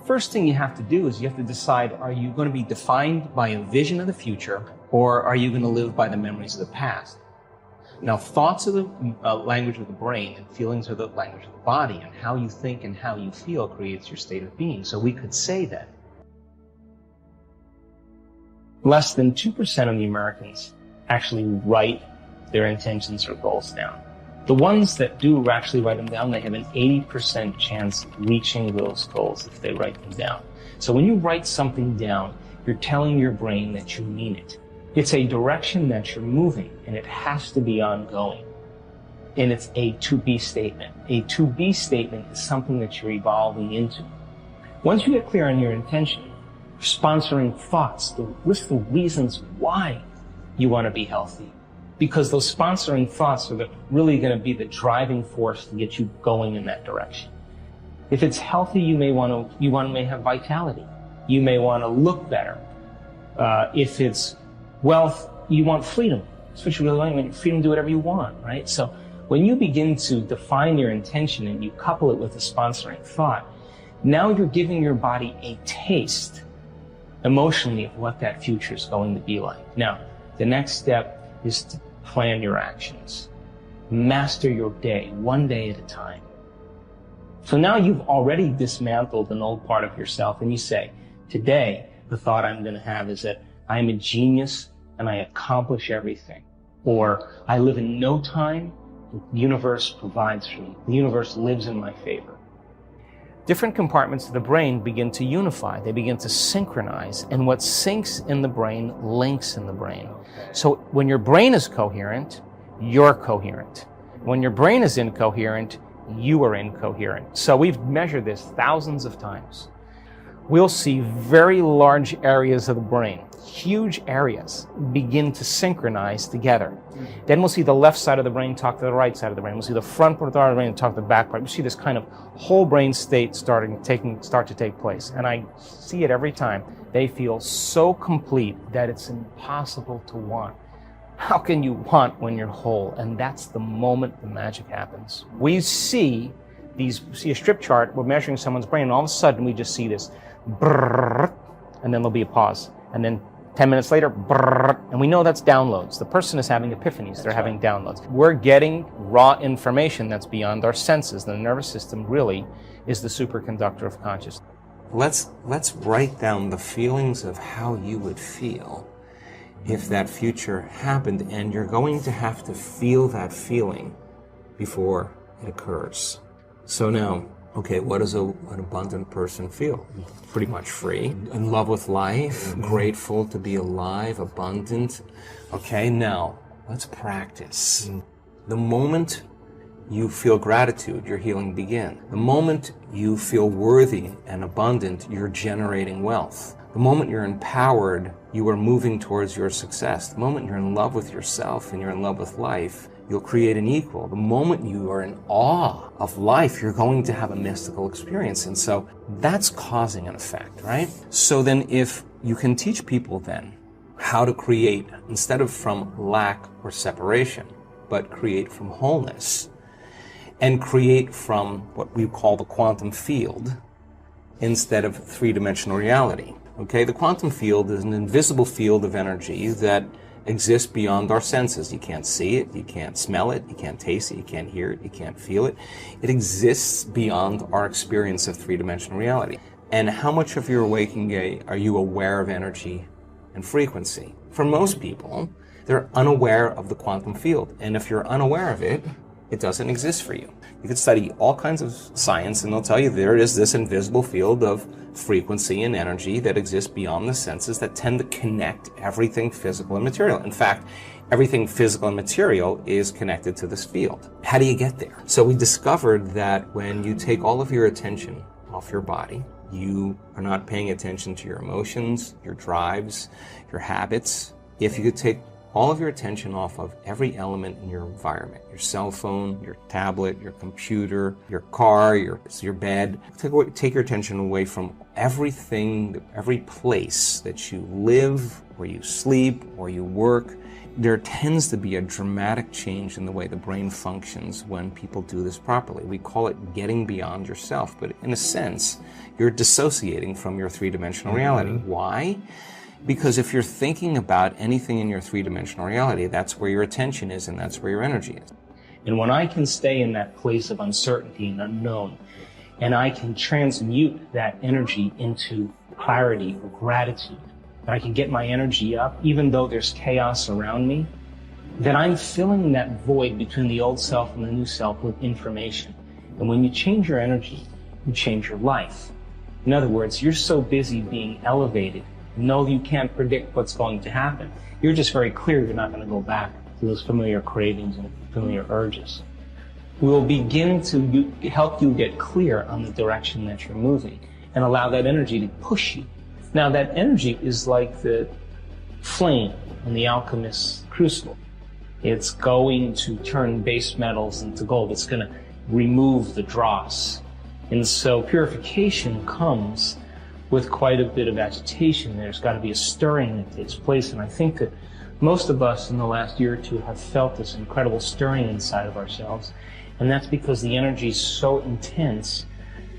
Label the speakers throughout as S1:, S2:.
S1: First thing you have to do is you have to decide, are you going to be defined by a vision of the future, or are you going to live by the memories of the past? Now, thoughts are the language of the brain, and feelings are the language of the body, and how you think and how you feel creates your state of being. So we could say that less than 2% of the Americans actually write their intentions or goals down. The ones that do actually write them down, they have an 80% chance of reaching those goals if they write them down. So when you write something down, you're telling your brain that you mean it. It's a direction that you're moving, and it has to be ongoing. And it's a to-be statement. A to-be statement is something that you're evolving into. Once you get clear on your intention, sponsoring thoughts, the list of reasons why you want to be healthy. Because those sponsoring thoughts are really going to be the driving force to get you going in that direction. If it's healthy, you may have vitality. You may want to look better. If it's wealth, you want freedom. That's what you really want. You want freedom to do whatever you want, right? So when you begin to define your intention and you couple it with a sponsoring thought, now you're giving your body a taste emotionally of what that future is going to be like. Now, the next step is to plan your actions. Master your day, one day at a time. So now you've already dismantled an old part of yourself, and you say, today, the thought I'm going to have is that I'm a genius and I accomplish everything. Or I live in no time, the universe provides for me. The universe lives in my favor. Different compartments of the brain begin to unify. They begin to synchronize. And what syncs in the brain links in the brain. So when your brain is coherent, you're coherent. When your brain is incoherent, you are incoherent. So we've measured this thousands of times. We'll see very large areas of the brain, huge areas, begin to synchronize together. Then we'll see the left side of the brain talk to the right side of the brain. We'll see the front part of the brain talk to the back part. We see this kind of whole brain state start to take place. And I see it every time. They feel so complete that it's impossible to want. How can you want when you're whole? And that's the moment the magic happens. We see a strip chart, we're measuring someone's brain, and all of a sudden we just see this brrrr, and then there'll be a pause. And then 10 minutes later, brrrr, and we know that's downloads. The person is having epiphanies, they're having downloads. We're getting raw information that's beyond our senses. The nervous system really is the superconductor of consciousness.
S2: Let's write down the feelings of how you would feel if that future happened, and you're going to have to feel that feeling before it occurs. So now, okay, what does an abundant person feel? Pretty much free, in love with life, grateful to be alive, abundant. Okay, now, let's practice. The moment you feel gratitude, your healing begins. The moment you feel worthy and abundant, you're generating wealth. The moment you're empowered, you are moving towards your success. The moment you're in love with yourself and you're in love with life, you'll create an equal. The moment you are in awe of life, you're going to have a mystical experience. And so that's causing an effect, right? So then if you can teach people then how to create, instead of from lack or separation, but create from wholeness, and create from what we call the quantum field instead of three-dimensional reality. Okay, the quantum field is an invisible field of energy that exists beyond our senses. You can't see it, you can't smell it, you can't taste it, you can't hear it, you can't feel it. It exists beyond our experience of three-dimensional reality. And how much of your waking day are you aware of energy and frequency? For most people, they're unaware of the quantum field. And if you're unaware of it, it doesn't exist for you. You could study all kinds of science and they'll tell you there is this invisible field of frequency and energy that exists beyond the senses that tend to connect everything physical and material. In fact, everything physical and material is connected to this field. How do you get there? So we discovered that when you take all of your attention off your body, you are not paying attention to your emotions, your drives, your habits. If you could take all of your attention off of every element in your environment, your cell phone, your tablet, your computer, your car, your bed. Take your attention away from everything, every place that you live, where you sleep, where you work, There tends to be a dramatic change in the way the brain functions when people do this properly. We call it getting beyond yourself, but in a sense, you're dissociating from your three-dimensional reality. Why? Because if you're thinking about anything in your three-dimensional reality, that's where your attention is and that's where your energy is.
S1: And when I can stay in that place of uncertainty and unknown, and I can transmute that energy into clarity or gratitude, and I can get my energy up even though there's chaos around me, then I'm filling that void between the old self and the new self with information. And when you change your energy, you change your life. In other words, you're so busy being elevated, you know you can't predict what's going to happen. You're just very clear you're not going to go back to those familiar cravings and familiar urges. We will begin to help you get clear on the direction that you're moving and allow that energy to push you. Now that energy is like the flame in the alchemist's crucible. It's going to turn base metals into gold. It's going to remove the dross. And so purification comes with quite a bit of agitation. There's got to be a stirring that takes place. And I think that most of us in the last year or two have felt this incredible stirring inside of ourselves. And that's because the energy is so intense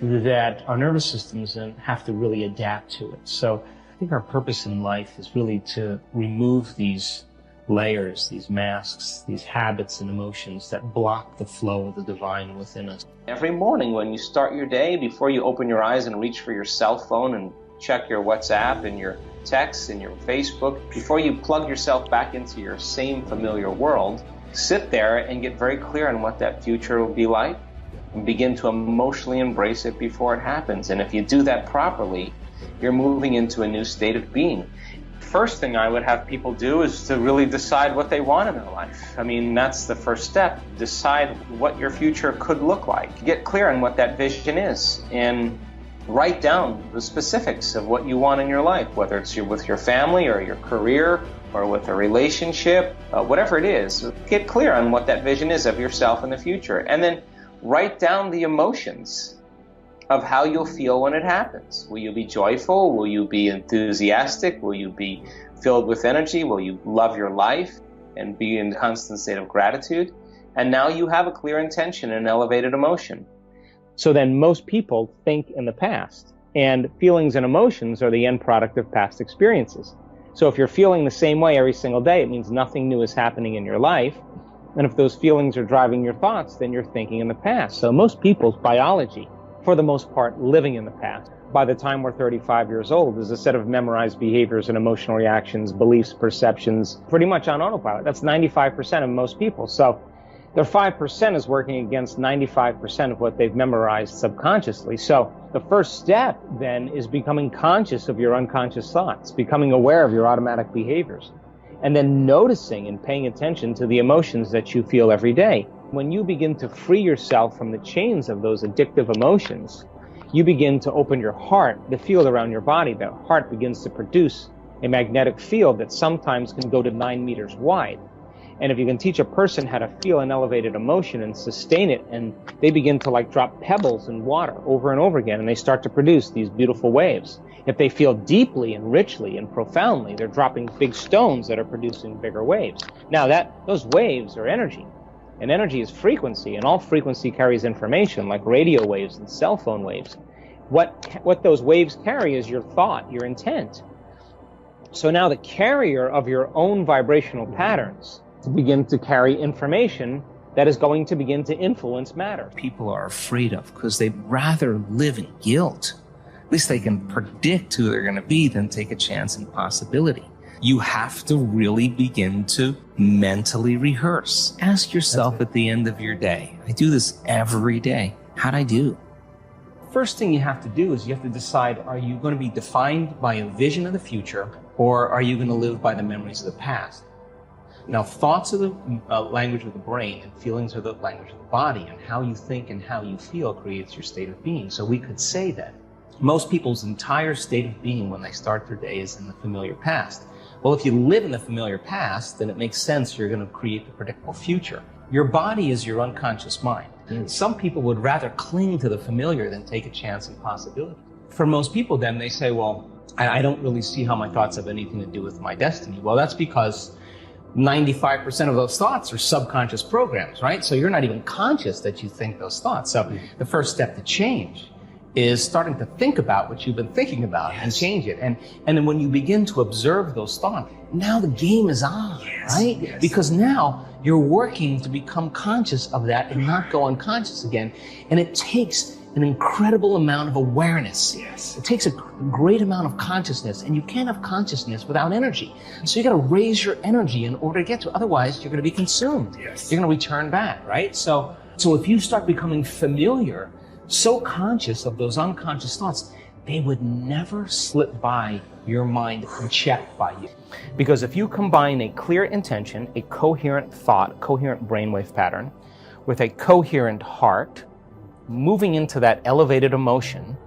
S1: that our nervous systems have to really adapt to it. So I think our purpose in life is really to remove these layers, these masks, these habits and emotions that block the flow of the divine within us.
S3: Every morning when you start your day, before you open your eyes and reach for your cell phone and check your WhatsApp and your texts and your Facebook, before you plug yourself back into your same familiar world, sit there and get very clear on what that future will be like and begin to emotionally embrace it before it happens. And if you do that properly, you're moving into a new state of being. First thing I would have people do is to really decide what they want in their life. I mean, that's the first step. Decide what your future could look like. Get clear on what that vision is and write down the specifics of what you want in your life, whether it's with your family or your career or with a relationship, whatever it is. Get clear on what that vision is of yourself in the future. And then write down the emotions of how you'll feel when it happens. Will you be joyful? Will you be enthusiastic? Will you be filled with energy? Will you love your life and be in a constant state of gratitude? And now you have a clear intention and elevated emotion.
S1: So then most people think in the past, and feelings and emotions are the end product of past experiences. So if you're feeling the same way every single day, it means nothing new is happening in your life. And if those feelings are driving your thoughts, then you're thinking in the past. So most people's biology, for the most part, living in the past. By the time we're 35 years old, is a set of memorized behaviors and emotional reactions, beliefs, perceptions, pretty much on autopilot. That's 95% of most people. So their 5% is working against 95% of what they've memorized subconsciously. So the first step then is becoming conscious of your unconscious thoughts, becoming aware of your automatic behaviors, and then noticing and paying attention to the emotions that you feel every day. When you begin to free yourself from the chains of those addictive emotions, you begin to open your heart, the field around your body. The heart begins to produce a magnetic field that sometimes can go to 9 meters wide. And if you can teach a person how to feel an elevated emotion and sustain it, and they begin to like drop pebbles in water over and over again, and they start to produce these beautiful waves. If they feel deeply and richly and profoundly, they're dropping big stones that are producing bigger waves. Now those waves are energy, and energy is frequency, and all frequency carries information like radio waves and cell phone waves. What those waves carry is your thought, your intent. So now the carrier of your own vibrational patterns to begin to carry information that is going to begin to influence matter. People are afraid of because they'd rather live in guilt. At least they can predict who they're going to be than take a chance in possibility. You have to really begin to mentally rehearse. Ask yourself at the end of your day, I do this every day, how'd I do? First thing you have to do is you have to decide, are you going to be defined by a vision of the future, or are you going to live by the memories of the past? Now, thoughts are the language of the brain, and feelings are the language of the body, and how you think and how you feel creates your state of being. So we could say that most people's entire state of being when they start their day is in the familiar past. Well, if you live in the familiar past, then it makes sense you're going to create the predictable future. Your body is your unconscious mind. Some people would rather cling to the familiar than take a chance in possibility. For most people, then, they say, well, I don't really see how my thoughts have anything to do with my destiny. Well, that's because 95% of those thoughts are subconscious programs, right? So you're not even conscious that you think those thoughts. So the first step to change is starting to think about what you've been thinking about and change it. And then when you begin to observe those thoughts, now the game is on, right? Because now you're working to become conscious of that and not go unconscious again. And it takes an incredible amount of awareness. It takes a great amount of consciousness, and you can't have consciousness without energy. So you got to raise your energy in order to get to it. Otherwise, you're going to be consumed. You're going to return back, right? So if you start becoming familiar, so conscious of those unconscious thoughts, they would never slip by your mind unchecked by you. Because if you combine a clear intention, a coherent thought, coherent brainwave pattern, with a coherent heart, moving into that elevated emotion,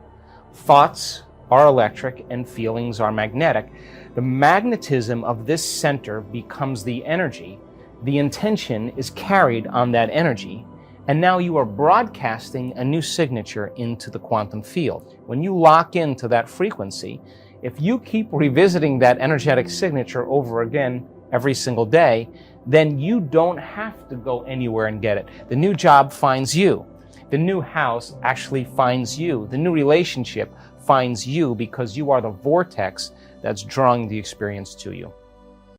S1: thoughts are electric and feelings are magnetic. The magnetism of this center becomes the energy. The intention is carried on that energy. And now you are broadcasting a new signature into the quantum field. When you lock into that frequency, if you keep revisiting that energetic signature over again every single day, then you don't have to go anywhere and get it. The new job finds you. The new house actually finds you. The new relationship finds you because you are the vortex that's drawing the experience to you.